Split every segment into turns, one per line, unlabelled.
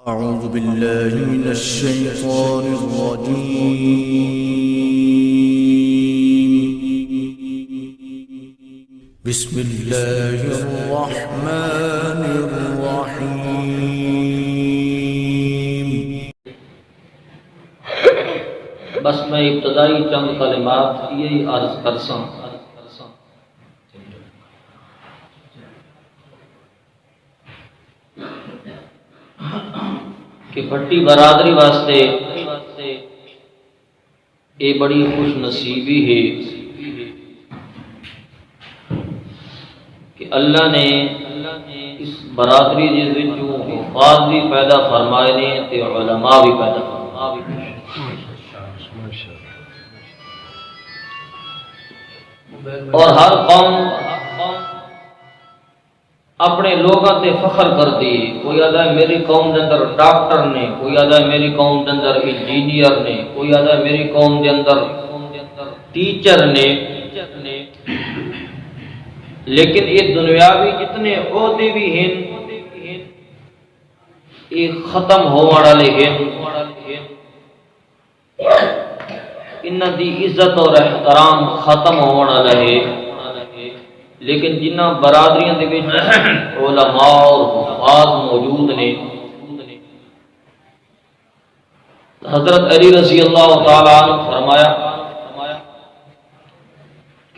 أعوذ بالله من الشيطان الرجيم بسم الله الرحمن الرحيم
بس میں ابتدائی چند کلمات یہی عرض کرساں کہ بھٹی برادری واسطے یہ بڑی خوش نصیبی ہے کہ اللہ نے اس برادری جس وچوں حفاظ بھی پیدا فرمائے نے تے علماء بھی پیدا فرمائے اور ہر قوم اپنے لوگوں تے فخر کر دی. کوئی آدھا ہے میری قوم دے اندر ڈاکٹر نے، کوئی آدھا ہے میری قوم دے اندر انجینئر نے، کوئی آدھا ہے میری قوم دے اندر ٹیچر نے. لیکن یہ دنیاوی جتنے عہدے بھی ہیں یہ ختم ہونے والے ہیں. انہاں دی عزت اور احترام ختم ہونے والا ہے. لیکن جنہ برادریاں دے وچ علماء اور حفاظ موجود نے، حضرت علی رضی اللہ تعالی عنہ فرمایا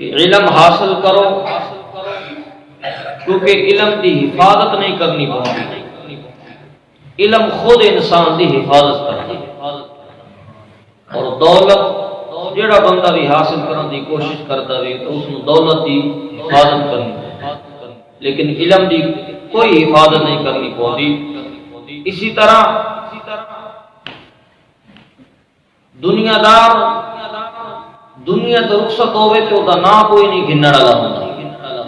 کہ علم حاصل کرو کیونکہ علم دی حفاظت نہیں کرنی پڑتی. علم خود انسان دی حفاظت کرتا ہے. اور دولت جڑا بندہ بھی حاصل کرنے دی کوشش کرتا ہے تو اس ਨੂੰ دولت دی حفاظت کرنی، لیکن علم دی کوئی حفاظت نہیں کرنی پڑتی. اسی طرح دنیا دار دنیا تو رخصت ہوئے تو دا نام کوئی نہیں گھننے والا ہوتا.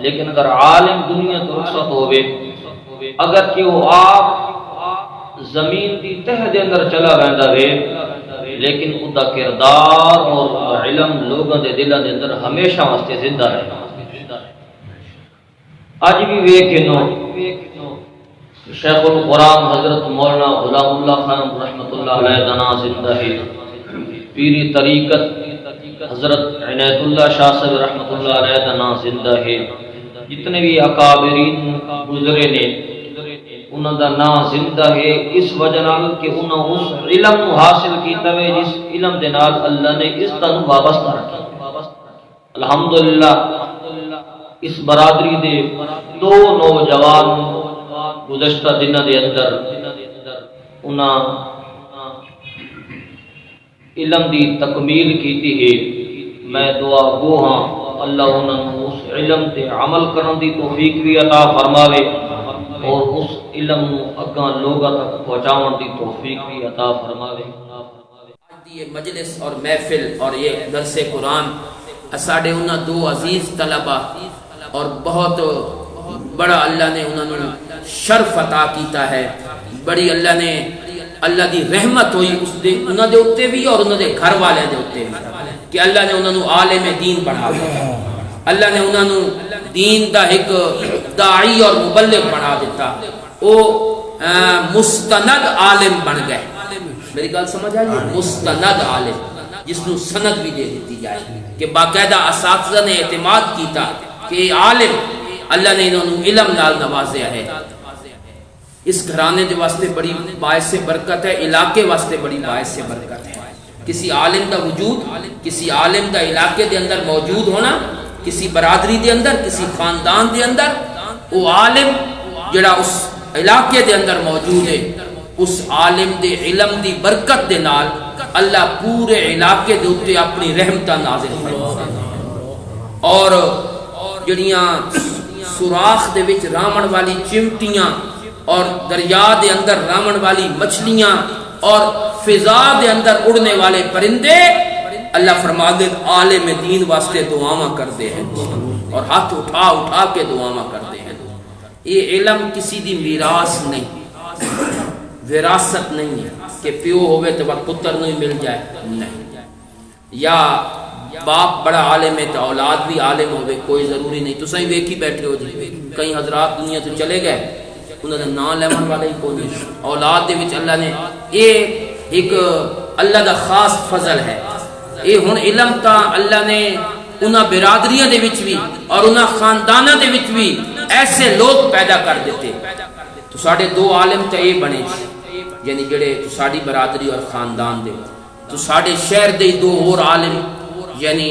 لیکن اگر عالم دنیا تو رخصت ہوئے، اگر کہ وہ آپ زمین دی تہ دے اندر چلا رہندا ہے، لیکن اس دا کردار اور علم لوگوں دے دلاں دے اندر ہمیشہ واسطے زندہ رہے. اج بھی ویکھنو شیخ القرآن حضرت مولانا غلام اللہ خان رحمۃ اللہ علیہ دنا زندہ ہے. پیری طریقت حضرت عنایت اللہ شاہ صاحب رحمۃ اللہ علیہ دنا زندہ ہے. جتنے بھی اکابرین گزرے نے انہاں دا نام زندہ ہے اس وجہ نال کہ انہاں اس علم نو حاصل کیتا ہے جس علم دے نال اللہ نے اس تن وابستہ رکھا. الحمدللہ اس برادری دے دو نوجوان گزشتہ دنوں دے اندر انہاں علم دی تکمیل کیتی ہے. میں دعا گو ہاں اللہ انہاں اس علم تے عمل کرن دی توفیق بھی عطا فرماوے اور اس علم نو اگاں لوگاں تک پہنچاون دی توفیق بھی عطا فرماوے.
یہ مجلس اور محفل اور یہ درس قرآن ساڈے انہاں دو عزیز طلبہ اور بہت بڑا اللہ نے انہوں نے شرف عطا کیتا ہے. بڑی اللہ نے اللہ دی رحمت ہوئی اس دے انہوں دے اتے بھی اور انہوں دے گھر والے دے اتے بھی کہ اللہ نے انہوں نے عالم دین بنا دیا. اللہ نے انہوں نے دین دا ایک داعی اور مبلغ بنا دیتا. وہ مستند عالم بن گئے. میری گل سمجھ آئی؟ مستند عالم جس نو سند بھی دے دیتی جائے کہ باقاعدہ اساتذہ نے اعتماد کیتا کہ عالم اللہ نے انہوں نے علم نال نوازیا ہے. اس گھرانے دے واسطے بڑی باعث برکت ہے، علاقے واسطے بڑی باعث برکت ہے. کسی عالم دا وجود، کسی عالم دا علاقے دے اندر موجود ہونا، کسی برادری دے اندر، کسی خاندان دے اندر، وہ عالم جڑا اس علاقے دے اندر موجود ہے، اس عالم دے علم دی برکت دے نال اللہ پورے علاقے دے اوتے اپنی رحمتاں نازل فرماتا. اور جڑیاں سوراخ دے وچ رامن والی چمٹیاں اور دریا دے اندر رامن والی مچھلیاں اور فضا دے اندر اڑنے والے پرندے اللہ فرماتے عالم دین واسطے دعاواں کرتے ہیں اور ہاتھ اٹھا اٹھا کے دعاواں کرتے ہیں. یہ علم کسی دی میراث نہیں، وراثت نہیں ہے کہ پیو ہوئے تو پتر نہیں مل جائے. نہیں، یا باپ بڑا عالم ہے تو اولاد بھی عالم ہوئے، کوئی ضروری نہیں. تو صحیح ویکھی بیٹھے ہو جی، کئی حضرات دنیا تو چلے گئے انہوں نے نام لیون والا ہی کوئی نہیں. اولاد دے وچ اللہ نے یہ ایک اللہ دا خاص فضل ہے. یہ ہن علم تا اللہ نے انہاں برادریاں دے وچ بھی اور انہاں خانداناں دے وچ بھی ایسے لوگ پیدا کر دیتے. تو ساڈے دو عالم تے یہ بنے یعنی جڑے تو ساڈی برادری اور خاندان دے. تو ساڈے شہر دے دو اور عالم یعنی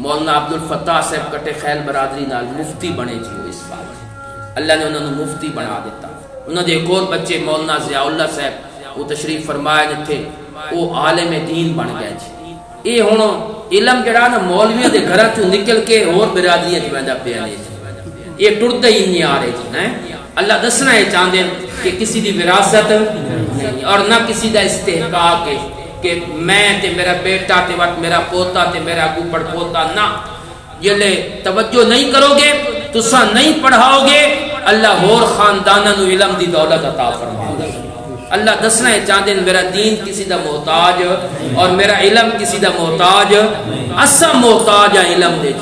مولانا عبد الفتاح صاحب کٹے خیل برادری نال مفتی بنے جی اس سال. اللہ نے انہوں نے مفتی بنا دیتا. انہوں نے ایک اور بچے مولانا ضیاء صاحب وہ تشریف فرمائے تھے وہ عالم دین بن گئے جی. یہ ہن علم جڑا نا مولویوں دے گھراں چوں نکل کے اور برادریاں چ ویندا پیا نہیں جی. یہ ٹرتے ہی نہیں آ رہے جی ہیں. اللہ دسنا یہ چاہتے ہیں کہ کسی دی وراثت نہیں اور نہ کسی دا استحقاق ہے کہ میں تے میرا بیٹا تے وقت میرا پوتا تے میرا گوپڑ پوتا. نہ جلے توجہ نہیں کرو گے تسا نہیں پڑھاؤ گے اللہ اور خانداناں نو علم دی دولت عطا فرمائے گا. اللہ دسنا ہے چاہتے ہیں میرا دین کسی دا محتاج اور میرا علم کسی دا محتاج. اسا محتاج ہے علم دے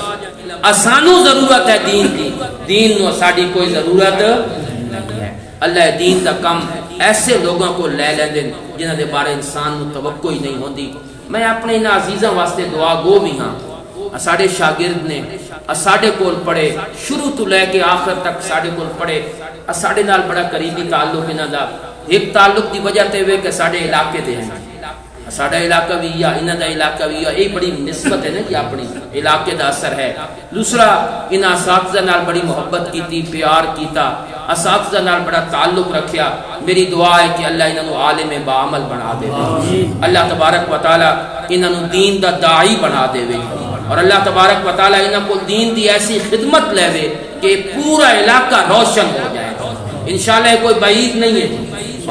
اسانو ضرورت ہے دین دی. دین نو ساڈی کوئی ضرورت نہیں ہے. اللہ دین دا کم ایسے لوگوں کو لے لے دیں جنہاں دے بارے انسان نو توقع ہی نہیں ہوندی. میں اپنے ان عزیزاں واسطے دعا گو بھی ہاں. ساڈے شاگرد نے ساڈے کول پڑھے شروع تو لے کے آخر تک ساڈے کول پڑھے. ساڈے نال بڑا قریبی تعلق انہاں دا. ایک تعلق دی وجہ تے ہوئے کہ ساڈے علاقے دے ہیں. ساڈا علاقہ بھی یا انہاں دا علاقہ بھی یہ بڑی نسبت ہے نا کہ اپنی علاقے دا اثر ہے. دوسرا انہاں اساتذہ نال بڑی محبت کیتی پیار کیتا. اساتذہ نال بڑا تعلق رکھیا. میری دعا ہے کہ اللہ انہاں نو عالم باعمل بنا دے. اللہ تبارک و تعالی انہاں نو دین دا داعی بنا دے اور اللہ تبارک و تعالی انہاں کو دین دی ایسی خدمت لے کہ پورا علاقہ روشن ہو جائے. انشاءاللہ کوئی بعید نہیں ہے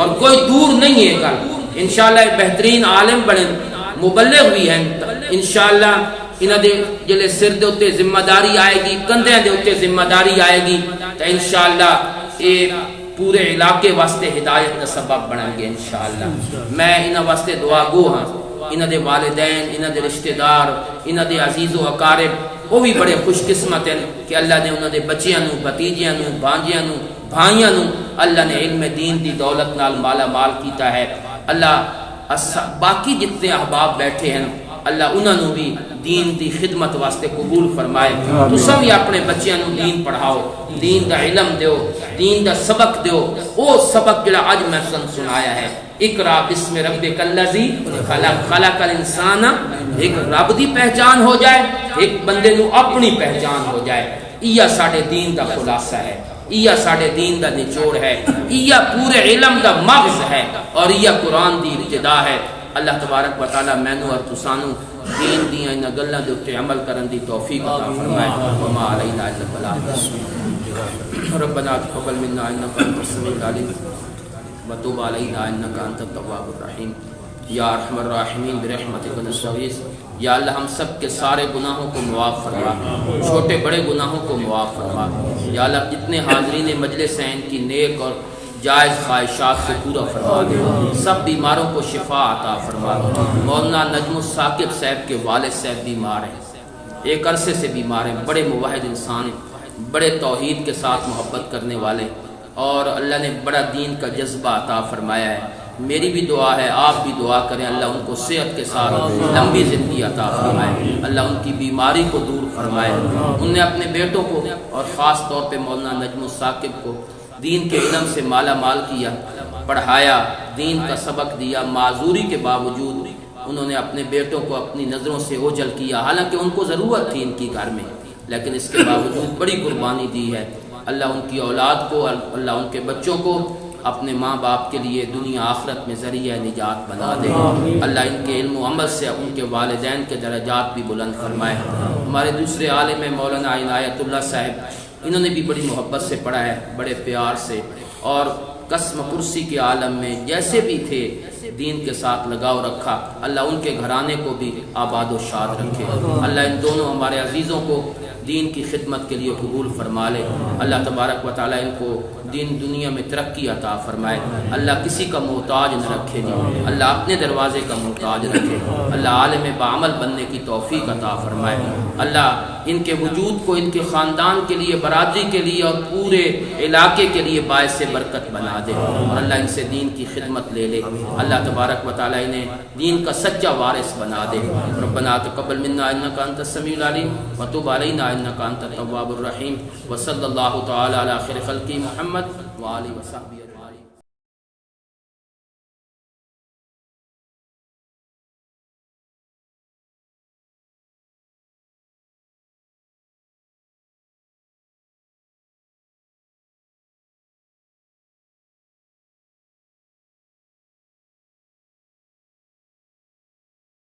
اور کوئی دور نہیں ہے. کل انشاءاللہ بہترین عالم بنے مبلغ بھی ہیں. انشاءاللہ انہاں دے جلے سر دے اوتے ذمہ داری آئے گی کندھیاں دے اوتے ذمہ داری آئے گی تو انشاءاللہ یہ پورے علاقے واسطے ہدایت کا سبب بنیں گے انشاءاللہ. میں انہاں واسطے دعا گو ہاں. انہاں دے والدین انہاں دے رشتہ دار انہاں دے عزیز و اقارب وہ بھی بڑے خوش قسمت ہیں کہ اللہ نے انہاں دے بچیاں نو بھتیجیاں نو بھانجیاں نو بھائیاں نو اللہ نے علم دین دی دولت نال مالا مال کیتا ہے. اللہ باقی جتنے احباب بیٹھے ہیں اللہ انہاں نو بھی دین دی خدمت واسطے قبول فرمائے. تساں بھی اپنے بچیاں نو دین پڑھاؤ دین دا علم دیو دین دا سبق دیو. او سبق جڑا اج میں سنایا ہے اقرا بسم ربک الذی خلق خلق الانسان ایک رب دی پہچان ہو جائے ایک بندے نو اپنی پہچان ہو جائے. یہ ساڈے دین دا خلاصہ ہے. یہ ساڈے دین دا نچوڑ ہے. یہ پورے علم دا مغز ہے اور یہ قرآن دی ابتدا ہے. اللہ تبارک و تعالی مینوں اور تسانوں دین دیاں انہاں گلاں دے اوتے عمل کرن دی توفیق عطا فرمائے. وما علینا الا البلاغ. ربنا تقبل منا انک انت السمیع العلیم وتب علینا انک انت التواب الرحیم. یا ارحم الراحمین برحمتک نستغیث. یا اللہ ہم سب کے سارے گناہوں کو معاف فرما چھوٹے بڑے گناہوں کو معاف فرما. یا اللہ جتنے حاضرین مجلس ہیں ان کی نیک اور جائز خواہشات سے پورا فرما دے. سب بیماروں کو شفا عطا فرما. مولانا نجم الثاقب صاحب کے والد صاحب بیمار ہیں ایک عرصے سے بیمار ہیں. بڑے موحد انسان ہیں بڑے توحید کے ساتھ محبت کرنے والے اور اللہ نے بڑا دین کا جذبہ عطا فرمایا ہے. میری بھی دعا ہے آپ بھی دعا کریں اللہ ان کو صحت کے ساتھ لمبی زندگی عطا فرمائے. اللہ ان کی بیماری کو دور فرمائے. ان نے اپنے بیٹوں کو اور خاص طور پہ مولانا نجم الثاقب کو دین کے علم سے مالا مال کیا پڑھایا دین کا سبق دیا. معذوری کے باوجود انہوں نے اپنے بیٹوں کو اپنی نظروں سے اوجھل کیا حالانکہ ان کو ضرورت تھی ان کی گھر میں لیکن اس کے باوجود بڑی قربانی دی ہے. اللہ ان کی اولاد کو اللہ ان کے بچوں کو اپنے ماں باپ کے لیے دنیا آخرت میں ذریعہ نجات بنا دے. اللہ ان کے علم و عمل سے ان کے والدین کے درجات بھی بلند فرمائے. ہمارے دوسرے عالم مولانا عنایت اللہ صاحب انہوں نے بھی بڑی محبت سے پڑھا ہے بڑے پیار سے اور قسم کرسی کے عالم میں جیسے بھی تھے دین کے ساتھ لگاؤ رکھا. اللہ ان کے گھرانے کو بھی آباد و شاد رکھے. اللہ ان دونوں ہمارے عزیزوں کو دین کی خدمت کے لیے قبول فرما لے. اللہ تبارک و تعالی ان کو دین دنیا میں ترقی عطا فرمائے، اللہ کسی کا محتاج نہ رکھے جی، اللہ اپنے دروازے کا محتاج رکھے، اللہ عالم بعمل بننے کی توفیق عطا فرمائے، اللہ ان کے وجود کو ان کے خاندان کے لیے، برادری کے لیے اور پورے علاقے کے لیے باعث برکت بنا دے، اور اللہ ان سے دین کی خدمت لے لے، اللہ تبارک و تعالی انہیں دین کا سچا وارث بنا دے۔ ربنا تقبل منا انک انت السمیع العلیم وتب علینا انک انت التواب الرحیم، وصلی اللہ تعالی علی خیر خلقہ محمد وآلہ وصحبہ۔